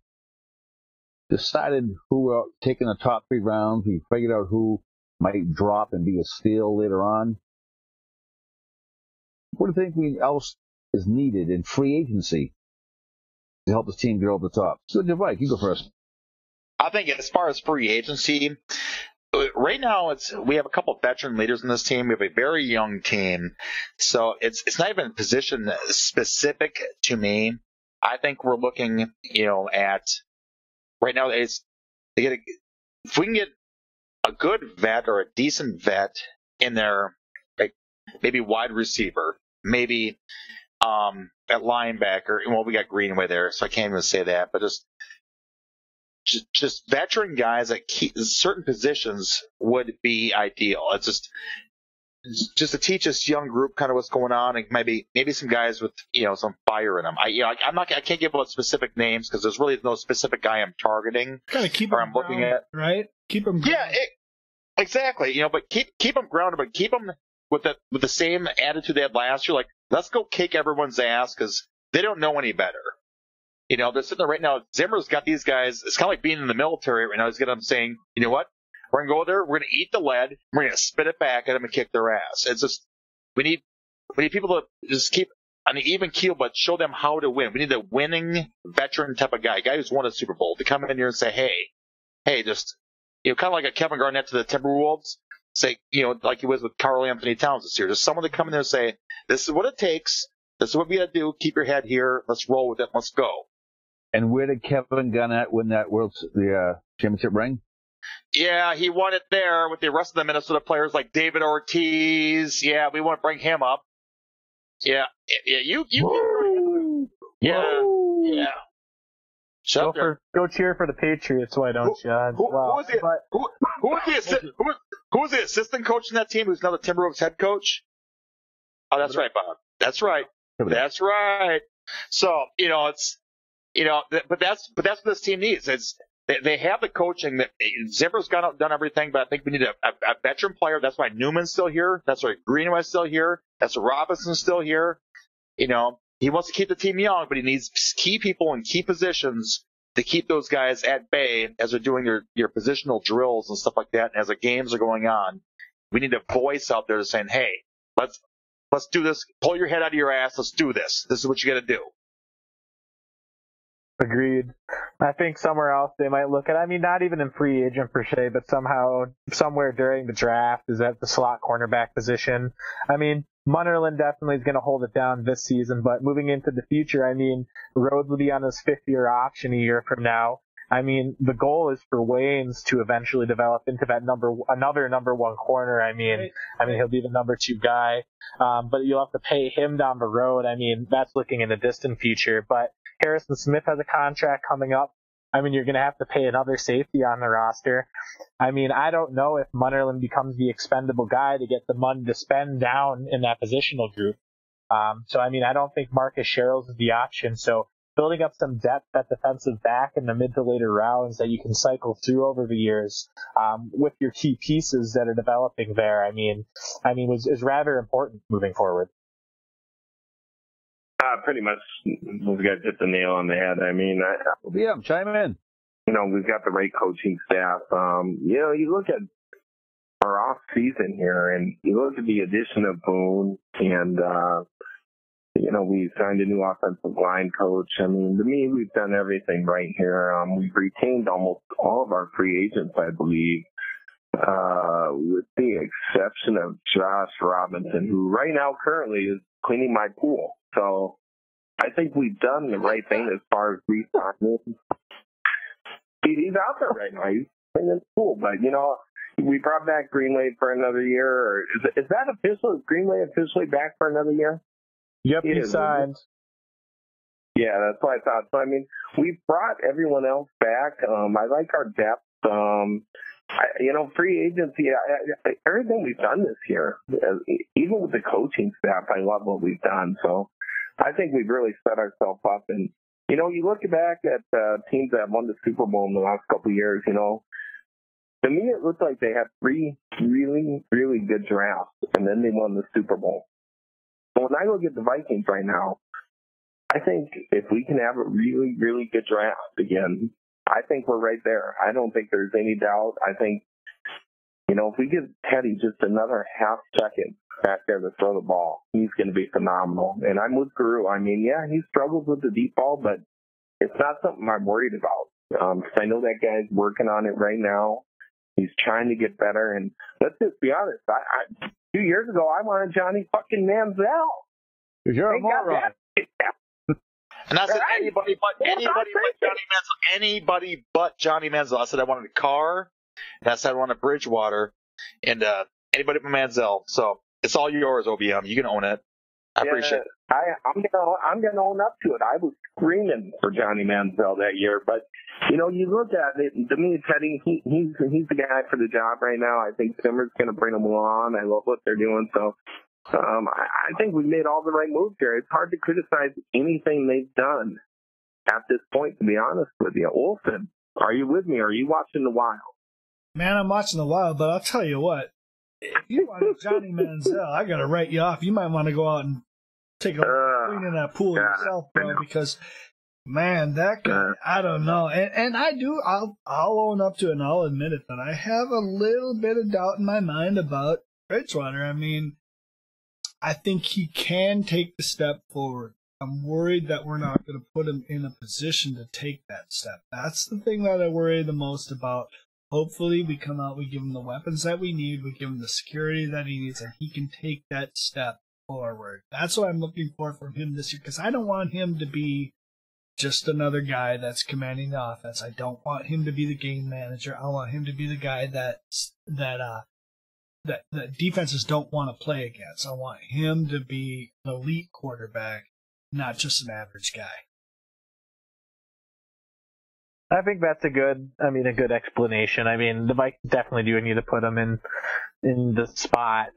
decided who we're taking the top 3 rounds. We figured out who might drop and be a steal later on. What do you think else is needed in free agency to help this team get over the top? So, Mike, you go first. I think as far as free agency, right now we have a couple of veteran leaders in this team. We have a very young team, so it's not even position specific to me. I think we're looking, at right now. If we can get a good vet or a decent vet in there, like maybe wide receiver, maybe at linebacker. Well, we got Greenway there, so I can't even say that, but just veteran guys at certain positions would be ideal. It's just just to teach this young group kind of what's going on, and maybe some guys with some fire in them. I can't give out specific names because there's really no specific guy I'm targeting. Kind of keep or them I'm looking grounded, at, right? Keep them grounded. yeah, exactly. But keep them grounded, but keep them with the same attitude they had last year. Like, let's go kick everyone's ass because they don't know any better. They're sitting there right now. Zimmer's got these guys. It's kind of like being in the military right now. He's got them saying, you know what? We're going to go there. We're going to eat the lead. We're going to spit it back at them and kick their ass. It's just, we need people to just keep on an even keel, but show them how to win. We need a winning veteran type of guy, a guy who's won a Super Bowl, to come in here and say, hey, just, kind of like a Kevin Garnett to the Timberwolves, say, like he was with Karl Anthony Towns this year. Just someone to come in there and say, this is what it takes. This is what we got to do. Keep your head here. Let's roll with it. Let's go. And where did Kevin Garnett win that the championship ring? Yeah, he won it there with the rest of the Minnesota players like David Ortiz. Yeah, we won't bring him up. Yeah, you. Yeah. Go cheer for the Patriots, why don't you? Who was the assistant coach in that team? Who's now the Timberwolves head coach? Oh, that's right, Bob. That's right. That's right. So it's but that's what this team needs. They have the coaching. That Zimmer's done everything, but I think we need a veteran player. That's why Newman's still here. That's why Greenway's still here. That's why Robinson's still here. He wants to keep the team young, but he needs key people in key positions to keep those guys at bay as they're doing your positional drills and stuff like that. And as the games are going on, we need a voice out there saying, "Hey, let's do this. Pull your head out of your ass. Let's do this. This is what you got to do." Agreed. I think somewhere else they might look at, not even in free agent per se, but somewhere during the draft is at the slot cornerback position. Munnerlyn definitely is going to hold it down this season, but moving into the future, Rhodes will be on his 5th-year option a year from now. The goal is for Waynes to eventually develop into that another number 1 corner. He'll be the number 2 guy, but you'll have to pay him down the road. That's looking in the distant future, but Harrison Smith has a contract coming up. You're going to have to pay another safety on the roster. I don't know if Munnerlyn becomes the expendable guy to get the money to spend down in that positional group. I don't think Marcus Sherrills is the option. So building up some depth at defensive back in the mid to later rounds that you can cycle through over the years, with your key pieces that are developing there, is rather important moving forward. Pretty much, those guys hit the nail on the head. I'm chiming in. We've got the right coaching staff. You look at our off season here, and you look at the addition of Boone, and we signed a new offensive line coach. To me, we've done everything right here. We've retained almost all of our free agents, I believe, with the exception of Josh Robinson, who right now currently is cleaning my pool. So I think we've done the right thing as far as re-signing. He's out there right now. He's cleaning the pool. But, we brought back Greenway for another year. Or is that official? Is Greenway officially back for another year? Yep, he signed. Yeah, that's what I thought. So, we've brought everyone else back. I like our depth. Free agency, everything we've done this year, even with the coaching staff, I love what we've done. So I think we've really set ourselves up. And, you look back at teams that won the Super Bowl in the last couple of years, to me it looked like they had 3 really, really good drafts, and then they won the Super Bowl. But when I look at the Vikings right now, I think if we can have a really, really good draft again, I think we're right there. I don't think there's any doubt. I think, if we give Teddy just another half second back there to throw the ball, he's going to be phenomenal. And I'm with Guru. He struggles with the deep ball, but it's not something I'm worried about. I know that guy's working on it right now. He's trying to get better. And let's just be honest. 2 years ago, I wanted Johnny fucking Manziel. You're a moron. And I said anybody but Johnny Manziel. Anybody but Johnny Manziel. I said I wanted a car, and I said I wanted Bridgewater, and anybody but Manziel. So it's all yours, OBM. You can own it. I appreciate it. I'm gonna own up to it. I was screaming for Johnny Manziel that year, but you look at it. To me, Teddy, he's the guy for the job right now. I think Zimmer's gonna bring him along. I love what they're doing. So I think we made all the right moves here. It's hard to criticize anything they've done at this point, to be honest with you. Olsen, are you with me? Are you watching The Wild? Man, I'm watching The Wild, but I'll tell you what. If you want Johnny Manziel, I got to write you off. You might want to go out and take a clean in that pool yourself, bro, because, man, that guy, I don't know. And I'll own up to it and I'll admit it, but I have a little bit of doubt in my mind about Bridgewater. I mean, I think he can take the step forward. I'm worried that we're not going to put him in a position to take that step. That's the thing that I worry the most about. Hopefully we come out, we give him the weapons that we need, we give him the security that he needs, and he can take that step forward. That's what I'm looking for from him this year, because I don't want him to be just another guy that's commanding the offense. I don't want him to be the game manager. I want him to be the guy that defenses don't want to play against. I want him to be an elite quarterback, not just an average guy. I think that's a good explanation. I mean, the Vikings definitely do need to put him in the spot,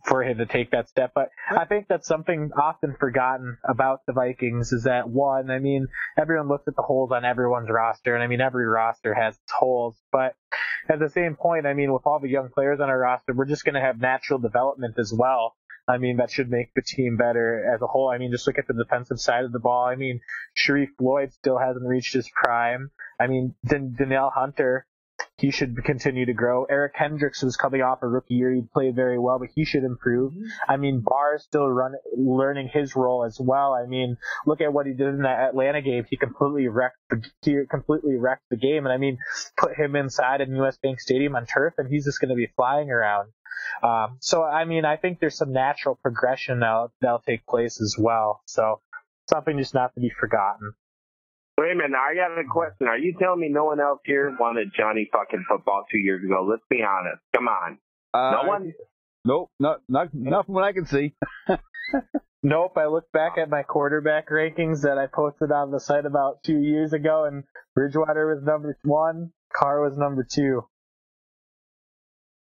for him to take that step. But I think that's something often forgotten about the Vikings is that, one, everyone looks at the holes on everyone's roster, and every roster has its holes. But at the same point, with all the young players on our roster, we're just going to have natural development as well. That should make the team better as a whole. Just look at the defensive side of the ball. Sharif Floyd still hasn't reached his prime. Danielle Hunter, he should continue to grow. Eric Hendricks was coming off a rookie year. He played very well, but he should improve. Barr is still learning his role as well. Look at what he did in that Atlanta game. He completely wrecked the game. And put him inside in US Bank Stadium on turf, and he's just going to be flying around. I think there's some natural progression that'll take place as well. So something just not to be forgotten. Wait a minute, I got a question. Are you telling me no one else here wanted Johnny fucking football 2 years ago? Let's be honest. Come on. No one? Nope, not from what I can see. Nope, I looked back at my quarterback rankings that I posted on the site about 2 years ago, and Bridgewater was number 1, Carr was number 2.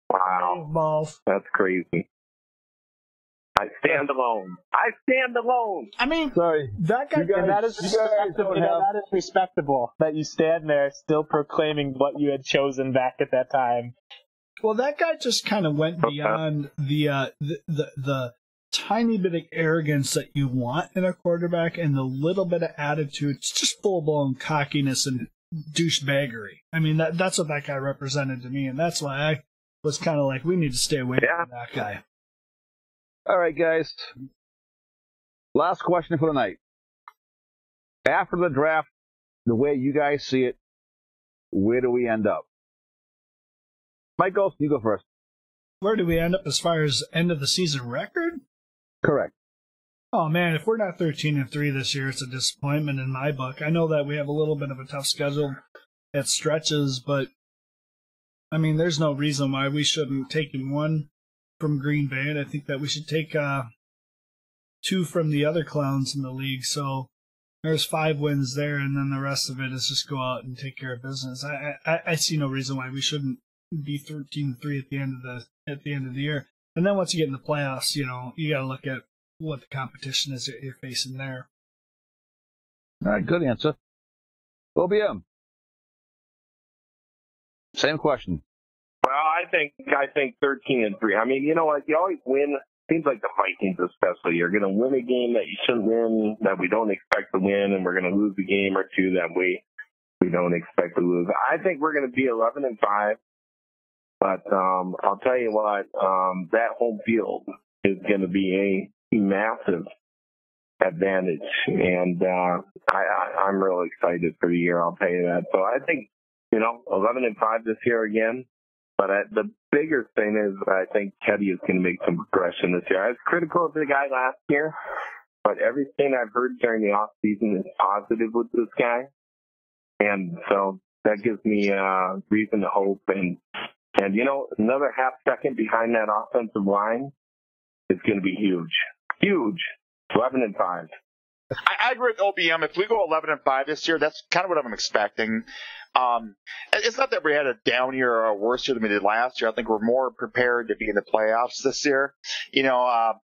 Wow. Balls. That's crazy. I stand alone. Sorry. That guy, that is respectable that you stand there still proclaiming what you had chosen back at that time. Well, that guy just kind of went beyond the tiny bit of arrogance that you want in a quarterback and the little bit of attitude. It's just full-blown cockiness and douchebaggery. That's what that guy represented to me, and that's why I was kind of like, we need to stay away from that guy. All right, guys. Last question for the night. After the draft, the way you guys see it, where do we end up? Michael, you go first. Where do we end up as far as end of the season record? Correct. Oh, man, if we're not 13-3 this year, it's a disappointment in my book. I know that we have a little bit of a tough schedule at stretches, but there's no reason why we shouldn't take one from Green Bay, and I think that we should take 2 from the other clowns in the league. So there's 5 wins there, and then the rest of it is just go out and take care of business. I see no reason why we shouldn't be 13-3 at the end of the year. And then once you get in the playoffs, you got to look at what the competition is that you're facing there. All right, good answer. OBM. Same question. Well, I think 13-3. You know what? You always win. Seems like the Vikings especially. You're going to win a game that you shouldn't win, that we don't expect to win, and we're going to lose a game or two that we don't expect to lose. I think we're going to be 11-5. But I'll tell you what, that home field is going to be a massive advantage, and I'm real excited for the year. I'll tell you that. So I think 11-5 this year again. But the bigger thing is I think Teddy is going to make some progression this year. I was critical of the guy last year, but everything I've heard during the off season is positive with this guy, and so that gives me reason to hope. And another half second behind that offensive line is going to be huge. Huge. 11-5. I agree with OBM. If we go 11-5 this year, that's kind of what I'm expecting. It's not that we had a down year or a worse year than we did last year. I think we're more prepared to be in the playoffs this year,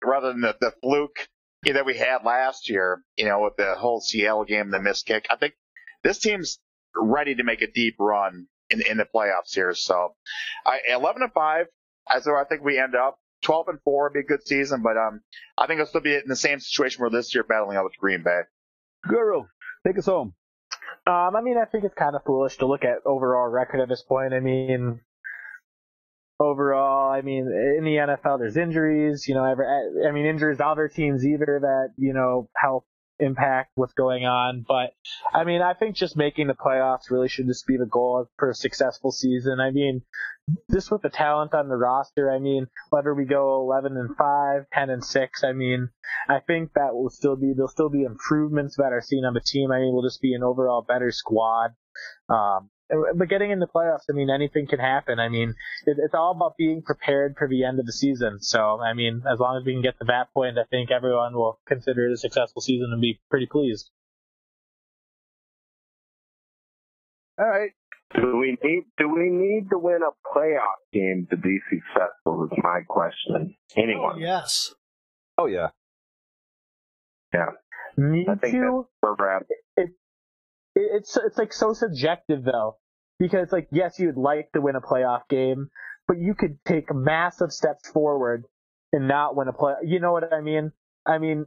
rather than the fluke that we had last year, with the whole Seattle game, the missed kick. I think this team's ready to make a deep run in the playoffs here. So 11-5, I think we end up. 12-4 would be a good season, but I think it'll still be in the same situation we're this year battling out with Green Bay. Guru, take us home. I think it's kind of foolish to look at overall record at this point. Overall, in the NFL, there's injuries. Injuries to other teams either that help impact what's going on. But I think just making the playoffs really should just be the goal for a successful season. Just with the talent on the roster, whether we go 11-5, 10-6, I think that there'll still be improvements that are seen on the team. We'll just be an overall better squad. But getting in the playoffs, anything can happen. It's all about being prepared for the end of the season. So, as long as we can get to that point, I think everyone will consider it a successful season and be pretty pleased. All right. Do we need to win a playoff game to be successful? Is my question. Anyone? Oh, yes. Oh yeah. Yeah. I think that's where we're at. It's like so subjective though, because yes, you'd like to win a playoff game, but you could take massive steps forward and not win a play. You know what I mean?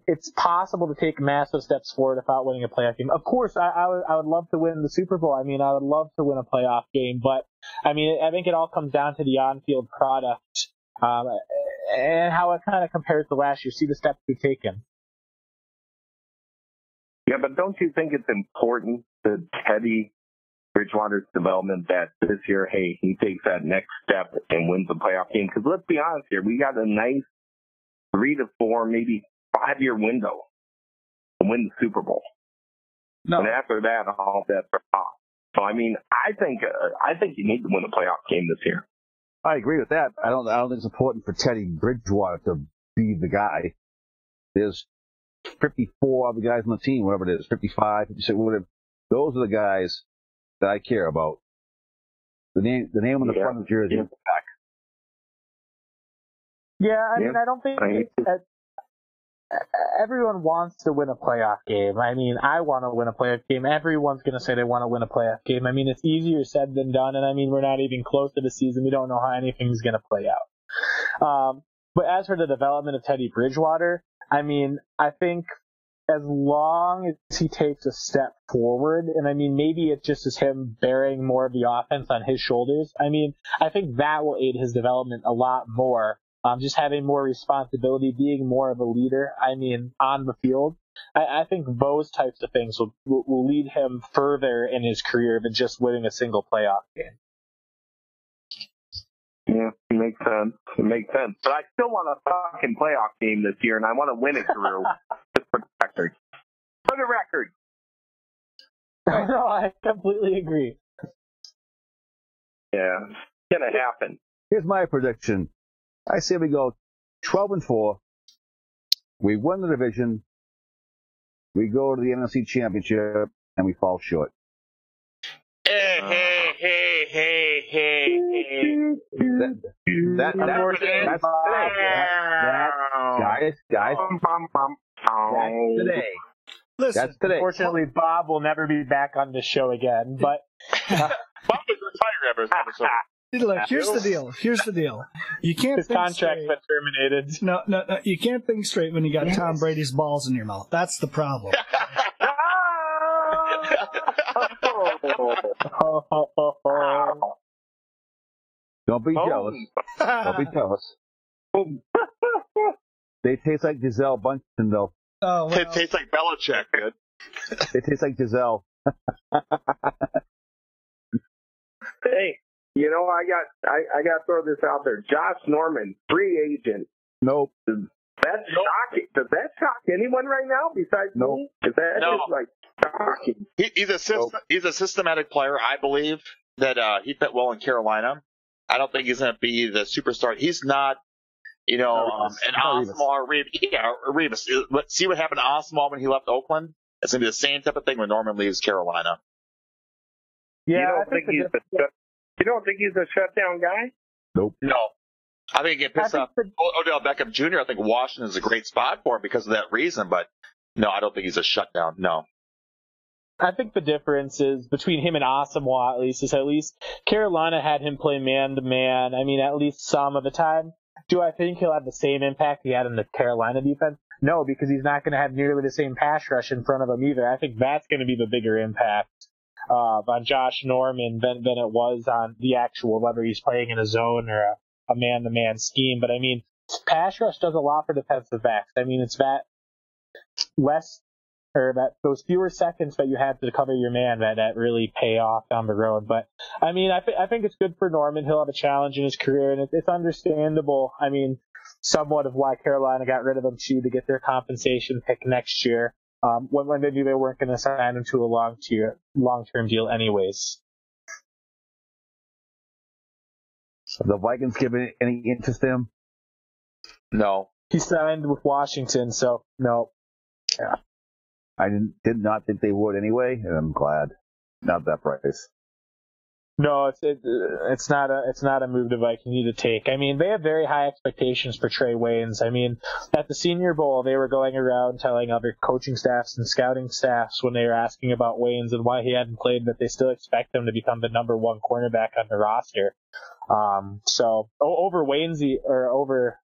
It's possible to take massive steps forward without winning a playoff game. Of course, I would love to win the Super Bowl. I would love to win a playoff game, but I think it all comes down to the on-field product and how it kind of compares to last year. See the steps we've taken. Yeah, but don't you think it's important to Teddy Bridgewater's development that this year, hey, he takes that next step and wins a playoff game? Because let's be honest here, we got a nice 3 to 4, maybe 5-year window to win the Super Bowl. No. And after that, all bets are off. So I think you need to win a playoff game this year. I agree with that. I don't think it's important for Teddy Bridgewater to be the guy. There's 54 other guys on the team, whatever it is, 55, 56, whatever. Those are the guys that I care about. The name on the front of the jersey is back. Yeah, I don't think everyone wants to win a playoff game. I want to win a playoff game. Everyone's going to say they want to win a playoff game. It's easier said than done, and we're not even close to the season. We don't know how anything's going to play out. But as for the development of Teddy Bridgewater, I think as long as he takes a step forward, and maybe it just is him bearing more of the offense on his shoulders, I think that will aid his development a lot more. Just having more responsibility, being more of a leader, on the field. I think those types of things will lead him further in his career than just winning a single playoff game. Yeah, it makes sense. But I still want a fucking playoff game this year, and I want to win it, Drew. Just for the record. For the record. No, I completely agree. Yeah, it's going to happen. Here's my prediction. I say we go 12-4. We win the division. We go to the NFC Championship, and we fall short. Hey. That's today. Guys. That's today. Listen, That's today. Unfortunately, Bob will never be back on the show again, but Bob is retired ever since episode. Look, here's the deal. You can't his think contract's straight. been terminated. No, you can't think straight when you got Tom Brady's balls in your mouth. That's the problem. Don't be jealous. Don't be jealous. They taste like Giselle Bundchen, though. Oh, well. It tastes like Belichick, dude. They taste like Giselle. Hey, I got to throw this out there. Josh Norman, free agent. Nope. That's shocking. Does that shock anyone right now besides me? Is that shocking? He's a systematic player. I believe that he fit well in Carolina. I don't think he's going to be the superstar. He's not, and Osmar, Revis. Let's see what happened to Osmar when he left Oakland. It's going to be the same type of thing when Norman leaves Carolina. Yeah, you don't think he's a shutdown guy? Nope. No. I think he get pissed off. Odell Beckham Jr., I think Washington is a great spot for him because of that reason, but no, I don't think he's a shutdown. No. I think the difference is between him and Asamoah, at least Carolina had him play man-to-man, at least some of the time. Do I think he'll have the same impact he had in the Carolina defense? No, because he's not going to have nearly the same pass rush in front of him either. I think that's going to be the bigger impact on Josh Norman than it was on the actual, whether he's playing in a zone or a man-to-man scheme. But, pass rush does a lot for defensive backs. It's that less, or that those fewer seconds that you have to cover your man that really pay off down the road. But, I think it's good for Norman. He'll have a challenge in his career, and it's understandable. Somewhat of why Carolina got rid of him too, to get their compensation pick next year. When they knew they weren't going to sign him to a long-term deal anyways. The Vikings give any interest in him? No. He signed with Washington, so no. Yeah. I did not think they would anyway, and I'm glad. Not that price. No, it's not a move the Vikings need to take. They have very high expectations for Trey Waynes. At the Senior Bowl, they were going around telling other coaching staffs and scouting staffs when they were asking about Waynes and why he hadn't played that they still expect him to become the number one cornerback on the roster. So over Waynes or over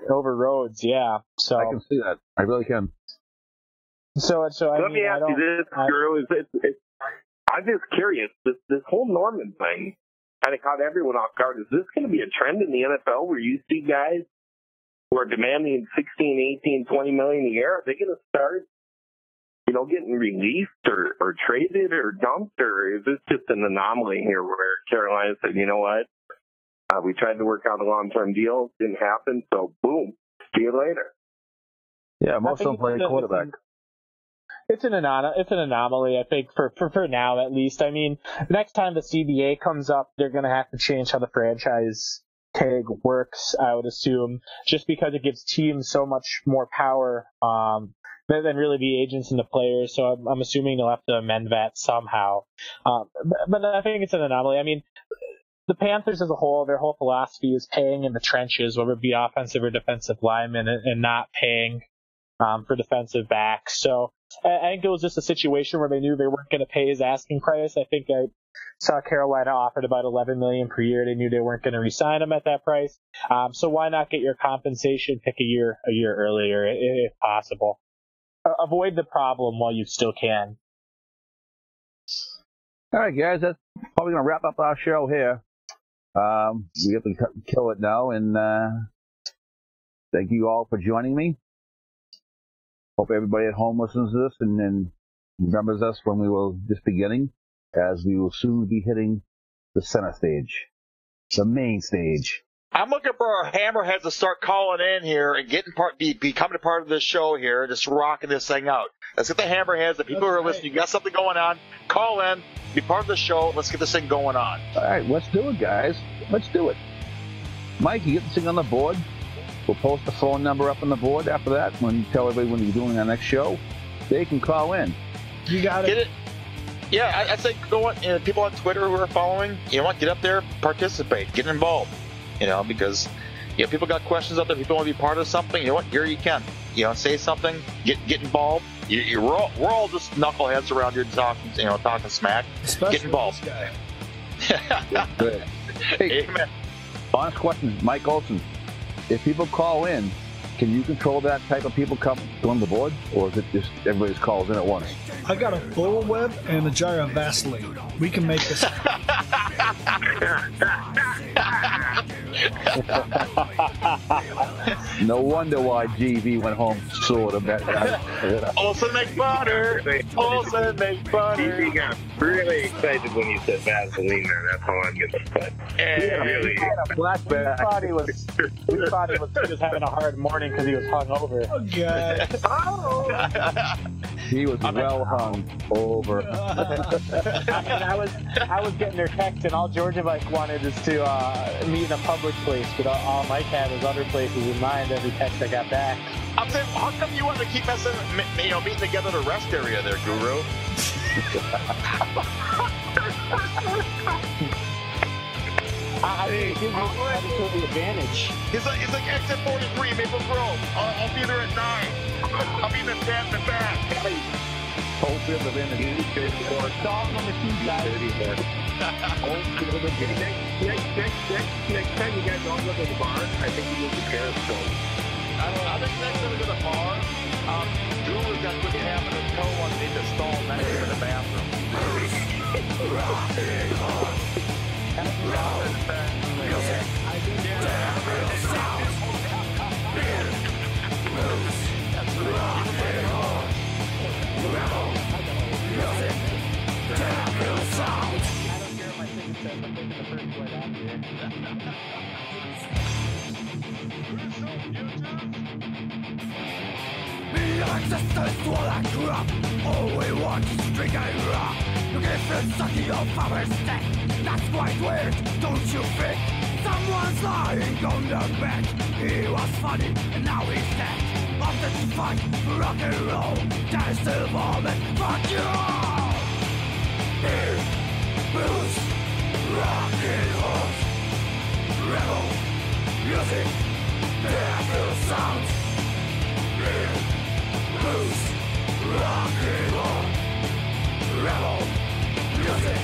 Rhodes, yeah. So I can see that. I really can. So let me ask you this, Drew. I'm just curious, this whole Norman thing kind of caught everyone off guard. Is this going to be a trend in the NFL where you see guys who are demanding 16, 18, 20 million a year? Are they going to start, getting released or traded or dumped? Or is this just an anomaly here where Carolina said, you know what? We tried to work out a long-term deal. Didn't happen. So, boom. See you later. Yeah, most of them play quarterback. It's an anomaly, I think, for now at least. Next time the CBA comes up, they're going to have to change how the franchise tag works, I would assume, just because it gives teams so much more power than really the agents and the players. So I'm assuming they'll have to amend that somehow. But I think it's an anomaly. The Panthers as a whole, their whole philosophy is paying in the trenches, whether it be offensive or defensive linemen, and not paying for defensive backs. So I think it was just a situation where they knew they weren't going to pay his asking price. I think I saw Carolina offered about $11 million per year. They knew they weren't going to re-sign him at that price. So why not get your compensation pick a year earlier if possible? Avoid the problem while you still can. All right, guys, that's probably going to wrap up our show here. We have to kill it now, and thank you all for joining me. Hope everybody at home listens to this and remembers us when we were just beginning, as we will soon be hitting the center stage, the main stage. I'm looking for our hammerheads to start calling in here and becoming a part of this show here, just rocking this thing out. Let's get the hammerheads, the people who are listening, you got something going on, call in, be part of the show, let's get this thing going on. All right, let's do it, guys. Let's do it. Mike, you get this thing on the board. We'll post the phone number up on the board after that. When you tell everybody when you're doing our next show, they can call in. You got it. Get it. Yeah, I say go on. People on Twitter who are following, get up there, participate, get involved. Because people got questions out there. People want to be part of something. You know what? Here you can. Say something. Get involved. We're all just knuckleheads around here talking smack. Especially get involved. This guy. Good. Hey, amen. Honest question, Mike Olson. If people call in, can you control that type of people coming on the board, or is it just everybody's calls in at once? I got a full web and a jar of Vaseline. We can make this. No wonder why GV went home sort of. Olsen make butter. Olsen make butter. He got really excited when you said Vaseline there. That's how I'm going to put. Really. We thought he was just having a hard morning because he was hungover. Oh, God. She was well hung over. I was getting her text, and all Georgia Mike wanted is to meet in a public place, but all Mike had was other places in mind. Every text I got back. I'm saying, how come you want to keep meeting together at a rest area there, Guru? I think it gives you the advantage. He's like exit 43, Maple Grove. I'll be there at 9. I'll be in the tent in the back. Hopefield of Industry. Dog on the two guys. Next time you guys all go to the bar, I think you need to Periscope. I think next time we go to the bar, Guru's got to quit having his toe underneath the stall next to the bathroom. Existence for that crap. All we want is drink and rock. You give it sucking your power stick. That's quite weird, don't you think? Someone's lying on the bed. He was funny and now he's dead. Of this fight for rock and roll, there's still moment. Fuck you! Beer, booze, rock and roll, rebel, music, devil sounds. Beer, blues, rock and roll, rebel, music,